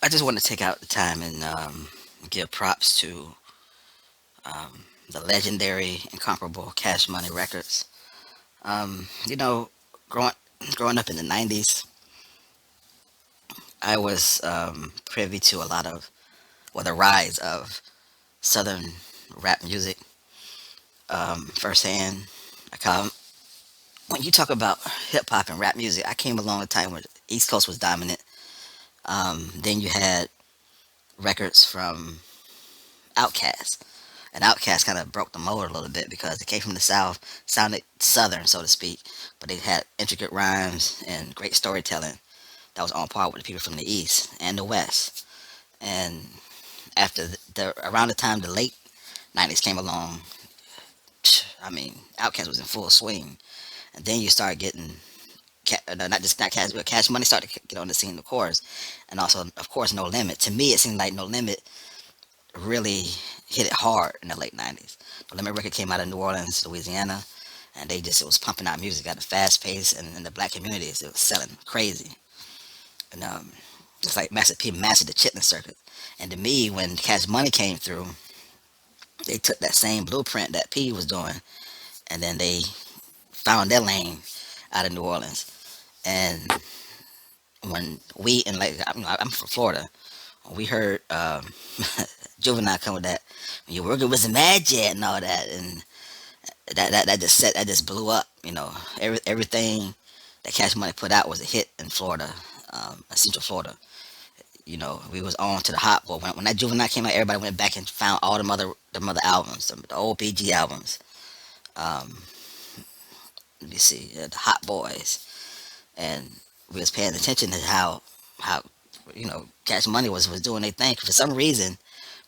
I just want to take out the time and give props to the legendary, incomparable Cash Money Records. You know, growing growing up in the '90s, I was privy to a lot of, well, the rise of Southern rap music firsthand. Um, when you talk about hip hop and rap music, I came along a time when East Coast was dominant. Then you had records from Outkast. And Outkast kind of broke the mold a little bit because it came from the South, sounded Southern, so to speak, but they had intricate rhymes and great storytelling that was on par with the people from the East and the West. And after around the time the late '90s came along, I mean, Outkast was in full swing. And then you start getting not just not Cash, but Cash Money started to get on the scene, of course, and also, of course, No Limit. To me, it seemed like No Limit really hit it hard in the late '90s. No Limit record came out of New Orleans, Louisiana, and it was pumping out music at a fast pace, and in the black communities, it was selling crazy. And it's like Master P mastered the chitlin circuit. And to me, when Cash Money came through, they took that same blueprint that P was doing, and then they found their lane out of New Orleans. And when we and like I'm from Florida, when we heard Juvenile come with that, when you're working with some magic and all that, and that just blew up. Everything that Cash Money put out was a hit in Florida, Central Florida. We was on to the hot boy. When that Juvenile came out, everybody went back and found all the mother albums, the old PG albums. Um, Let me see, the Hot Boys, and we was paying attention to how Cash Money was doing their thing. For some reason,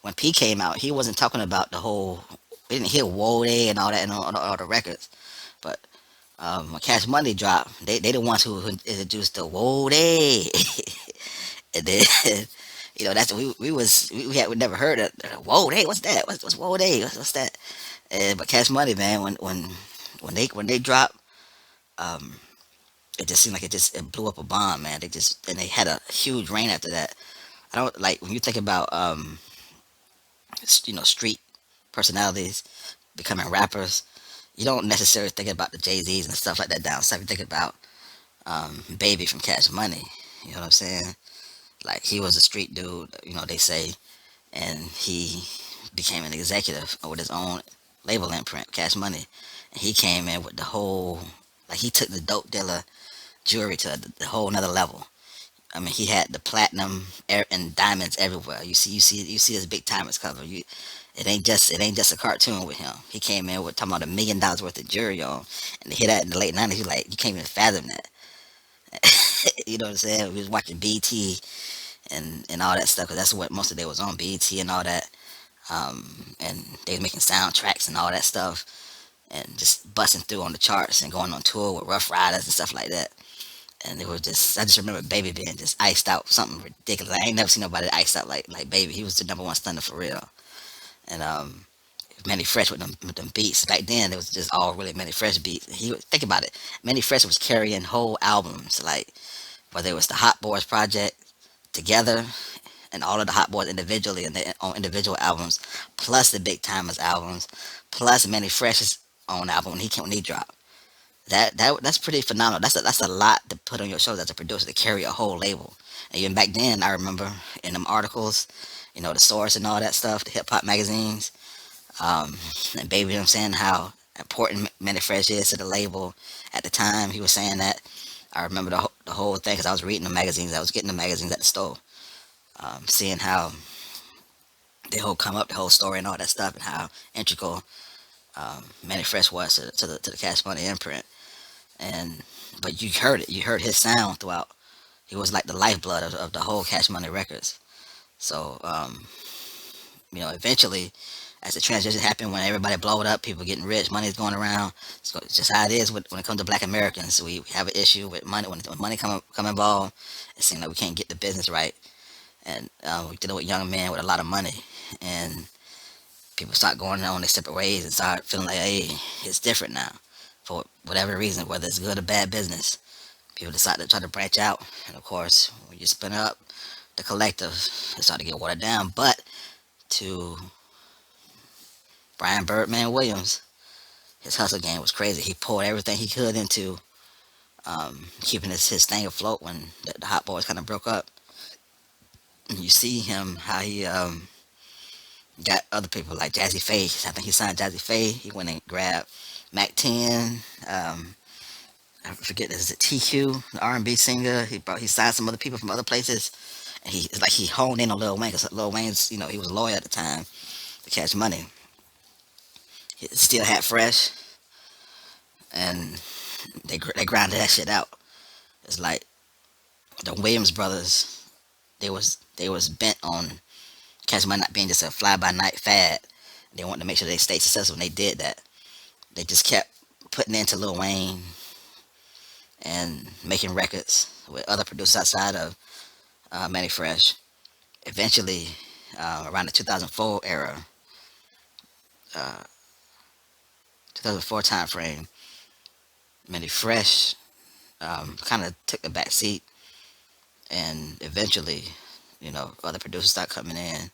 when P came out, he wasn't talking about the whole. We didn't hear Whoa Day and all that and all the records, but when Cash Money dropped, they the ones who introduced the Whoa Day, and then that's we never heard of Whoa Day. What's that? What's Whoa Day? What's that? But Cash Money, man, when they dropped, um, it just seemed like it blew up a bomb, man. They had a huge reign after that. I don't like when you think about street personalities becoming rappers. You don't necessarily think about the Jay Z's and stuff like that down south. You think about Baby from Cash Money. You know what I'm saying? Like he was a street dude. They say, and he became an executive with his own label imprint, Cash Money. And he came in with the whole, like he took the dope dealer jewelry to the whole another level. I mean, he had the platinum and diamonds everywhere. You see his big timers cover. It ain't just a cartoon with him. He came in with talking about $1 million worth of jewelry on, and to hear that in the late '90s, you like you can't even fathom that. You know what I'm saying? We was watching BT and all that stuff because that's what most of it was on, BT and all that. And they was making soundtracks and all that stuff, and just busting through on the charts and going on tour with Rough Riders and stuff like that. And it was I just remember Baby being just iced out, something ridiculous. I ain't never seen nobody iced out like Baby. He was the number one stunner for real. And Manny Fresh with them beats. Back then, it was just all really Manny Fresh beats. Think about it. Manny Fresh was carrying whole albums, like whether it was the Hot Boys project together and all of the Hot Boys individually and their own individual albums, plus the Big Timers albums, plus Manny Fresh's own album when he dropped. That's pretty phenomenal. That's a lot to put on your shoulders as a producer to carry a whole label. And even back then, I remember in them articles, the Source and all that stuff, the hip hop magazines, um, and Baby, I'm saying how important Manny Fresh is to the label. At the time, he was saying that. I remember the whole thing because I was reading the magazines. I was getting the magazines at the store, seeing how the whole story and all that stuff, and how integral Manny Fresh was to the Cash Money imprint. And but you heard it. You heard his sound throughout. He was like the lifeblood of the whole Cash Money records. So eventually, as the transition happened, when everybody blowed up, people getting rich, money's going around. So it's just how it is when it comes to Black Americans. We have an issue with money when money come involved. It seems like we can't get the business right, and we're dealing with young men with a lot of money, and people start going on their separate ways and start feeling like, hey, it's different now, for whatever reason, whether it's good or bad business. People decide to try to branch out, and of course, when you spin up, the collective, it started to get watered down. But to Brian Birdman Williams, his hustle game was crazy. He poured everything he could into keeping his thing afloat when the Hot Boys kind of broke up. And you see him how he got other people like Jazzy Faye. I think he signed Jazzy Faye. He went and grabbed Mac 10. I forget, is it TQ, the R&B singer? He signed some other people from other places, and he it's like he honed in on Lil Wayne because Lil Wayne's, he was a lawyer at the time to Cash Money. He still had fresh, and they grinded that shit out. It's like the Williams brothers. They was bent on Cash Money not being just a fly by night fad. They wanted to make sure they stayed successful, and they did that. They just kept putting into Lil Wayne and making records with other producers outside of Manny Fresh. Eventually, around the 2004 era, uh, 2004 time frame, Manny Fresh kind of took the back seat, and eventually, other producers started coming in.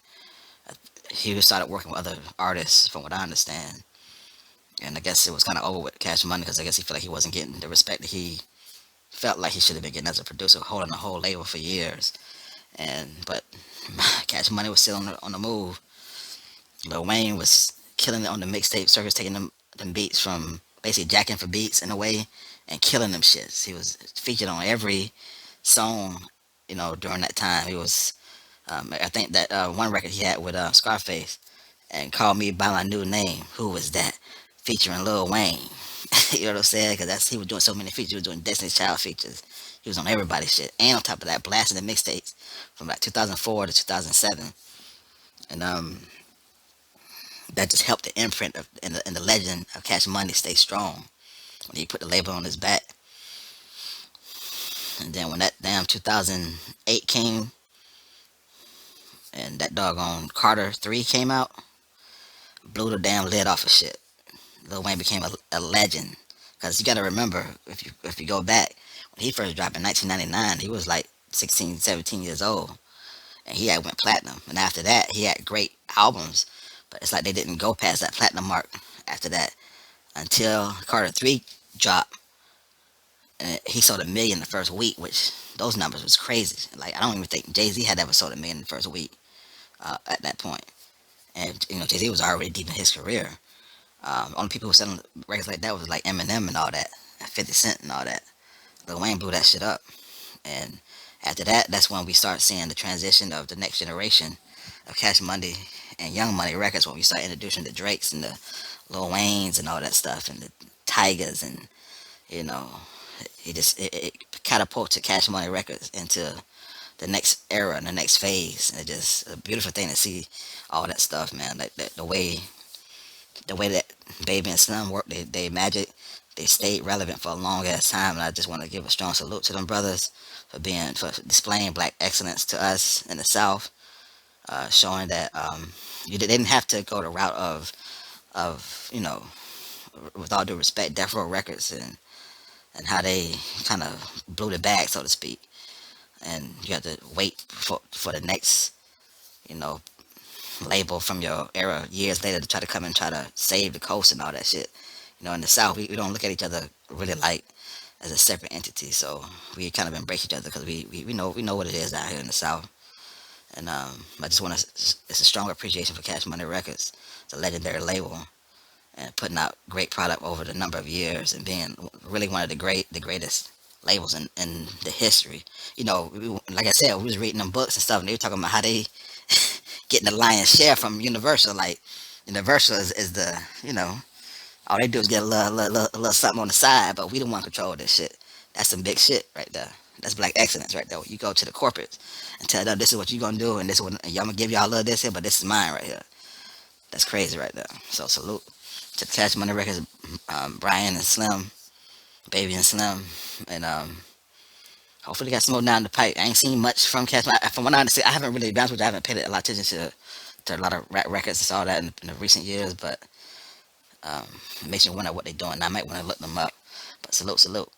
He started working with other artists, from what I understand. And I guess it was kind of over with Cash Money because I guess he felt like he wasn't getting the respect that he felt like he should have been getting as a producer, holding the whole label for years. But Cash Money was still on the move. Lil Wayne was killing it on the mixtape circus, taking them beats from basically jacking for beats in a way and killing them shits. He was featured on every song, during that time. He was, I think that one record he had with Scarface and Call Me by My New Name. Who was that? Featuring Lil Wayne. You know what I'm saying? Because he was doing so many features. He was doing Destiny's Child features. He was on everybody's shit. And on top of that, blasting the mixtapes from like 2004 to 2007. And that just helped the imprint and the legend of Cash Money stay strong when he put the label on his back. And then when that damn 2008 came and that doggone Carter 3 came out, blew the damn lid off of shit. Lil Wayne became a legend. Because you got to remember, if you go back, when he first dropped in 1999, he was like 16, 17 years old. And he had went platinum. And after that, he had great albums. But it's like they didn't go past that platinum mark after that until Carter 3 dropped. And he sold 1 million the first week, which those numbers was crazy. Like, I don't even think Jay-Z had ever sold 1 million the first week at that point. And, Jay-Z was already deep in his career. Only people who were selling records like that was like Eminem and all that, and 50 Cent and all that. Lil Wayne blew that shit up. And after that, that's when we start seeing the transition of the next generation of Cash Money and Young Money records, when we start introducing the Drakes and the Lil Waynes and all that stuff, and the Tigers, and you know, it catapulted Cash Money Records into the next era and the next phase. And it's just a beautiful thing to see all that stuff, man. Like the way that Baby and Slim worked, they magic, they stayed relevant for a long ass time. And I just want to give a strong salute to them brothers for displaying black excellence to us in the South, showing that they didn't have to go the route of with all due respect, Death Row Records, and how they kind of blew the bag, so to speak. And you have to wait for the next, you know, label from your era years later to try to come and try to save the coast and all that shit. In the South, we don't look at each other really like as a separate entity. So we kind of embrace each other because we know what it is out here in the South. And I just want to, it's a strong appreciation for Cash Money Records. It's a legendary label and putting out great product over the number of years and being really one of the greatest labels in the history. Like I said, we was reading them books and stuff, and they were talking about how they getting the lion's share from Universal. Like Universal is the all they do is get a little something on the side, but we don't want to control this shit. That's some big shit right there. That's black excellence right there. You go to the corporates and tell them this is what you're gonna do, and this is what and y'all gonna give y'all a little this here, but this is mine right here. That's crazy right there. So salute to the Cash Money Records, Brian and Slim, Baby and Slim, and hopefully got some more down the pipe. I ain't seen much from Cash Money. From what I understand, I haven't really, to be honest with you, I haven't paid a lot of attention to a lot of rap records and all that in the recent years, but it makes me wonder what they're doing. I might want to look them up. But salute, salute.